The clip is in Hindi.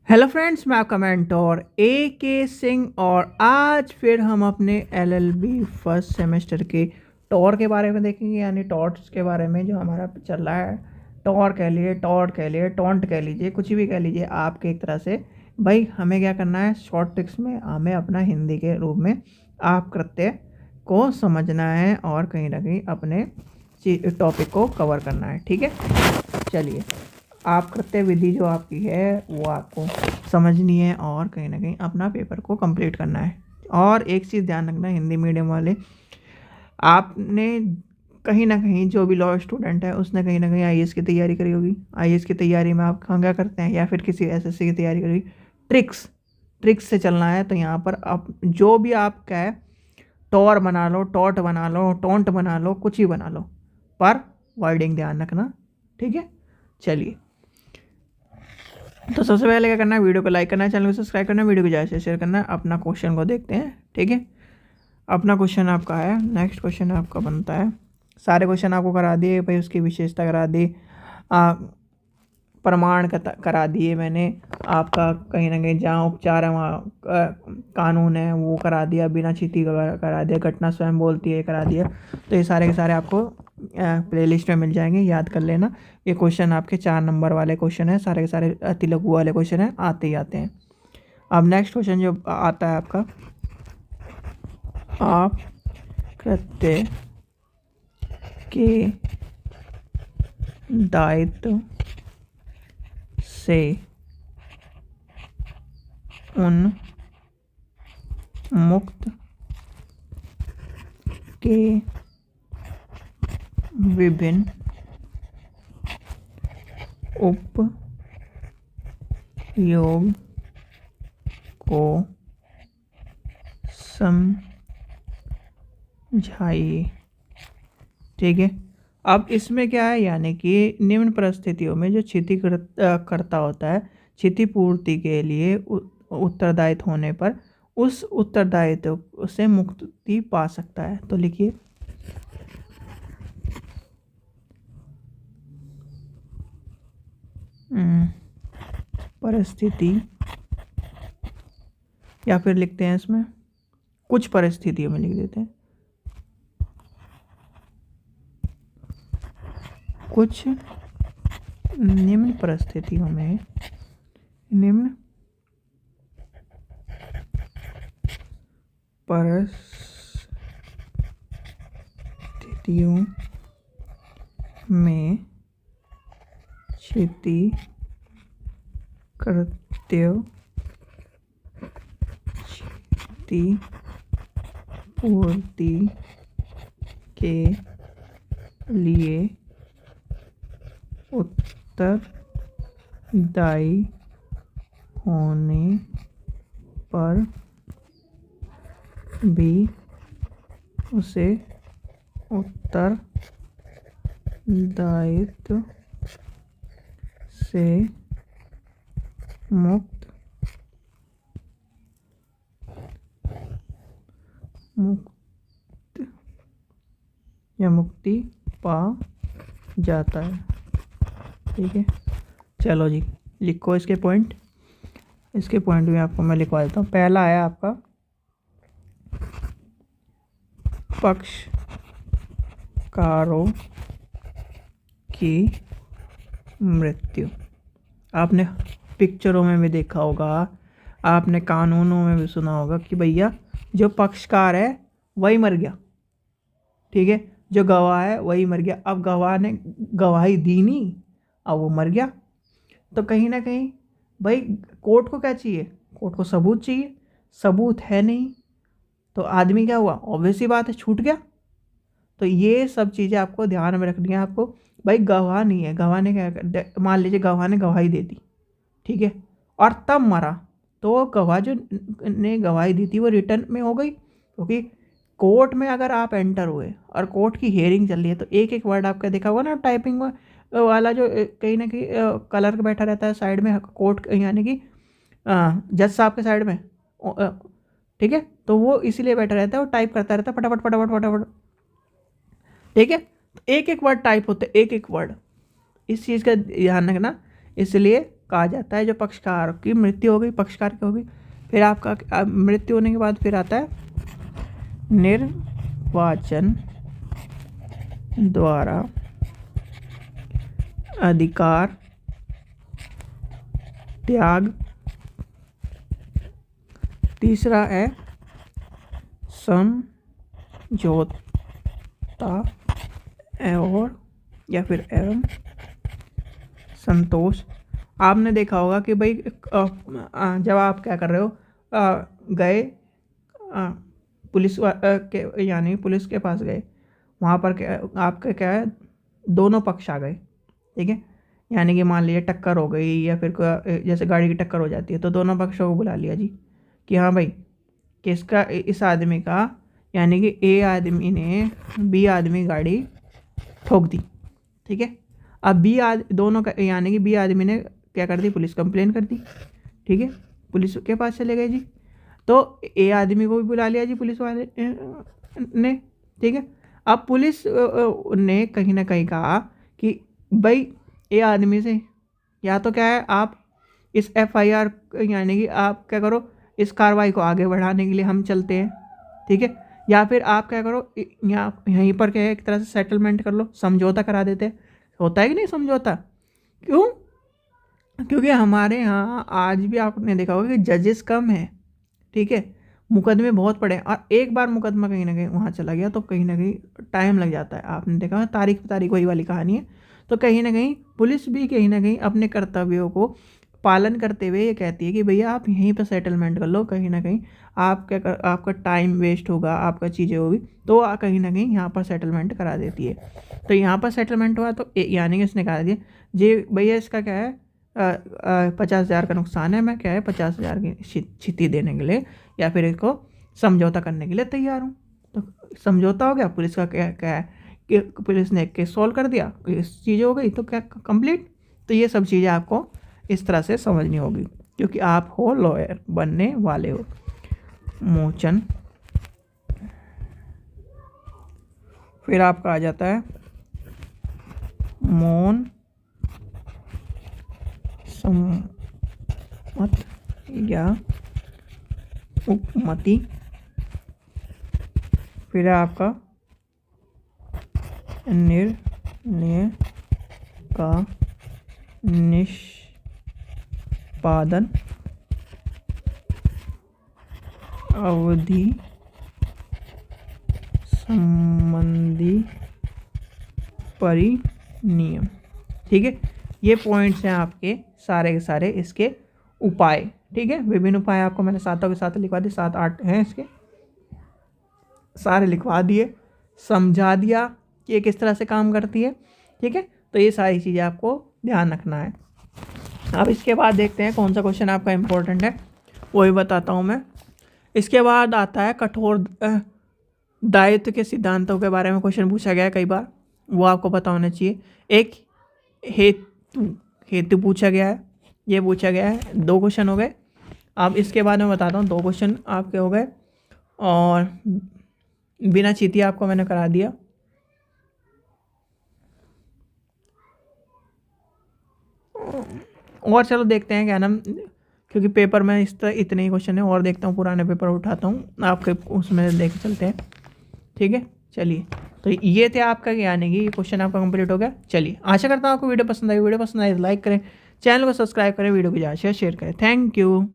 हेलो फ्रेंड्स, मैं आपका मेंटोर ए के सिंह और आज फिर हम अपने एलएलबी फर्स्ट सेमेस्टर के टॉर के बारे में देखेंगे, यानी टॉर्ट्स के बारे में जो हमारा चल रहा है। टॉर कह लिए, टॉट कह लिए, टॉन्ट कह लीजिए, कुछ भी कह लीजिए आपके एक तरह से। भाई हमें क्या करना है, शॉर्ट ट्रिक्स में हमें अपना हिंदी के रूप में आप कृत्य को समझना है और कहीं ना कहीं अपने टॉपिक को कवर करना है। ठीक है, चलिए। आप कृत्य विधि जो आपकी है वो आपको समझनी है और कहीं ना कहीं अपना पेपर को कंप्लीट करना है। और एक चीज़ ध्यान रखना, हिंदी मीडियम वाले, आपने कहीं ना कहीं, जो भी लॉ स्टूडेंट है उसने कहीं ना कहीं आईएएस की तैयारी करी होगी। आईएएस की तैयारी में आप क्या करते हैं, या फिर किसी एसएससी की तैयारी करी, ट्रिक्स ट्रिक्स से चलना है। तो यहाँ पर आप जो भी आपका है, टॉर बना लो, टॉट बना लो, टोंट बना लो, कुछ ही बना लो, पर वर्डिंग ध्यान रखना। ठीक है, चलिए। तो सबसे पहले क्या करना है, वीडियो को लाइक करना है, चैनल को सब्सक्राइब करना है, वीडियो को ज़्यादा से शेयर करना है। अपना क्वेश्चन को देखते हैं। ठीक है, अपना क्वेश्चन आपका है, नेक्स्ट क्वेश्चन आपका बनता है। सारे क्वेश्चन आपको करा दिए भाई, उसकी विशेषता करा दी, प्रमाण करा दिए मैंने आपका। कहीं ना कहीं जहाँ उपचार है वहाँ कानून है वो करा दिया, बिना चीती का करा दिया, घटना स्वयं बोलती है करा दिया। तो ये सारे के सारे आपको प्लेलिस्ट में मिल जाएंगे, याद कर लेना। ये क्वेश्चन आपके 4 नंबर वाले क्वेश्चन है, सारे के सारे अति लघु वाले क्वेश्चन हैं, आते ही आते हैं। अब नेक्स्ट क्वेश्चन जो आता है आपका, आप कृत्य के दायित्व से उन मुक्त के विभिन्न उपयोग को समझाइए। ठीक है, अब इसमें क्या है, यानी कि निम्न परिस्थितियों में जो क्षतिकर्ता होता है, क्षतिपूर्ति के लिए उत्तरदायित्व होने पर उस उत्तरदायित्व से मुक्ति पा सकता है। तो लिखिए, परिस्थिति, या फिर लिखते हैं इसमें कुछ परिस्थितियों में लिख देते हैं, कुछ निम्न परिस्थितियों में, निम्न परिस्थितियों में क्षतिपूर्ति के लिए उत्तरदायी होने पर भी उसे उत्तरदायित्व से मुक्त या मुक्ति पा जाता है। ठीक है, चलो जी, लिखो इसके पॉइंट। इसके पॉइंट भी आपको मैं लिखवा देता हूँ। पहला है आपका, पक्षकारों की मृत्यु। आपने पिक्चरों में भी देखा होगा, आपने कानूनों में भी सुना होगा कि भैया जो पक्षकार है वही मर गया। ठीक है, जो गवाह है वही मर गया। अब गवाह ने गवाही दी नहीं, अब वो मर गया। तो कहीं ना कहीं भाई कोर्ट को क्या चाहिए, कोर्ट को सबूत चाहिए। सबूत है नहीं तो आदमी क्या हुआ, ऑब्वियस ही बात है, छूट गया। तो ये सब चीज़ें आपको ध्यान में रखनी है। आपको भाई गवाह नहीं है, गवाह ने क्या, मान लीजिए गवाह ने गवाही दे दी, ठीक है, और तब मरा, तो गवाह जो ने गवाही दी थी वो रिटर्न में हो गई। क्योंकि कोर्ट में अगर आप एंटर हुए और कोर्ट की हियरिंग चल रही है तो एक एक वर्ड आपका देखा होगा ना, टाइपिंग वाला जो कहीं ना कहीं कलर बैठा रहता है साइड में, कोर्ट यानी कि जज साहब के साइड में। ठीक है, तो वो इसीलिए बैठा रहता है, वो टाइप करता रहता है फटाफट फटाफट फटाफट। ठीक है, एक एक वर्ड टाइप होते, एक एक वर्ड, इस चीज़ का ध्यान रखना। इसलिए कहा जाता है। जो पक्षकार की मृत्यु हो गई, पक्षकार की हो गई, फिर आपका मृत्यु होने के बाद फिर आता है निर्वाचन द्वारा अधिकार त्याग। तीसरा है समझौता और या फिर एवं संतोष। आपने देखा होगा कि भाई जब आप क्या कर रहे हो, गए पुलिस के यानी पुलिस के पास गए, वहाँ पर आपका क्या है, दोनों पक्ष आ गए, ठीक है। यानी कि मान लीजिए टक्कर हो गई या फिर जैसे गाड़ी की टक्कर हो जाती है तो दोनों पक्षों को बुला लिया जी कि हाँ भाई किसका, इस आदमी का, यानी कि ए आदमी ने बी आदमी गाड़ी ठोक दी, ठीक है। अब दोनों का यानी कि बी आदमी ने क्या कर दी, पुलिस कंप्लेन कर दी, ठीक है। पुलिस के पास चले गए जी, तो ए आदमी को भी बुला लिया जी पुलिस वाले ने, ठीक है। अब पुलिस ने कहीं ना कहीं कहा कि भाई ए आदमी से या तो क्या है, आप इस FIR यानी कि आप क्या करो, इस कार्रवाई को आगे बढ़ाने के लिए हम चलते हैं, ठीक है। या फिर आप क्या करो, यहीं पर क्या है, एक तरह से सेटलमेंट कर लो, समझौता करा देते हैं। होता है कि नहीं समझौता? क्यों? क्योंकि हमारे यहाँ आज भी आपने देखा होगा कि जजेस कम है, ठीक है, मुकदमे बहुत पड़े हैं, और एक बार मुकदमा कहीं ना कहीं वहाँ चला गया तो कहीं ना कहीं टाइम लग जाता है। आपने देखा तारीख पे तारीख वही वाली कहानी है। तो कहीं ना कहीं पुलिस भी कहीं ना कहीं अपने कर्तव्यों को पालन करते हुए ये कहती है कि भैया आप यहीं पर सेटलमेंट कर लो, कहीं ना कहीं आपका टाइम वेस्ट होगा, आपका चीज़ें होगी, तो कहीं ना कहीं यहाँ पर सेटलमेंट करा देती है। तो यहाँ पर सेटलमेंट हुआ तो यानी कि इसने कहा दिया जी भैया इसका क्या है, 50,000 का नुकसान है, मैं क्या है 50,000 की क्षति देने के लिए या फिर इसको समझौता करने के लिए तैयार हूँ। तो समझौता हो गया, पुलिस का क्या क्या है कि पुलिस ने केस सॉल्व कर दिया, इस चीज़ हो गई तो क्या कंप्लीट। तो ये सब चीज़ें आपको इस तरह से समझनी होगी क्योंकि आप हो लॉयर बनने वाले हो। मोचन, फिर आपका आ जाता है मौन सम्मत या उपमति, फिर आपका निर्णय का निष्पादन, अवधि संबंधी परिनियम, ठीक है। ये पॉइंट्स हैं आपके सारे के सारे इसके उपाय, ठीक है। विभिन्न उपाय आपको मैंने सातों के साथ लिखवा दिए, 7-8 हैं इसके, सारे लिखवा दिए, समझा दिया कि ये किस तरह से काम करती है, ठीक है। तो ये सारी चीज़ें आपको ध्यान रखना है। अब इसके बाद देखते हैं कौन सा क्वेश्चन आपका इम्पोर्टेंट है, वही बताता हूँ मैं। इसके बाद आता है कठोर दायित्व के सिद्धांतों के बारे में क्वेश्चन पूछा गया है कई बार, वो आपको पता होना चाहिए। एक हेतु पूछा गया है, ये पूछा गया है, 2 क्वेश्चन हो गए। अब इसके बाद मैं बताता हूँ 2 क्वेश्चन आपके हो गए और बिना चीती आपको मैंने करा दिया। और चलो देखते हैं क्या नाम, क्योंकि पेपर में इतने ही क्वेश्चन है, और देखता हूँ पुराने पेपर उठाता हूँ आपके उसमें देख चलते हैं, ठीक है। चलिए तो ये थे आपका, यानी कि ये क्वेश्चन आपका कंप्लीट हो गया। चलिए आशा करता हूँ आपको वीडियो पसंद आई तो लाइक करें, चैनल को सब्सक्राइब करें, वीडियो को ज़्यादा शेयर करें। Thank you.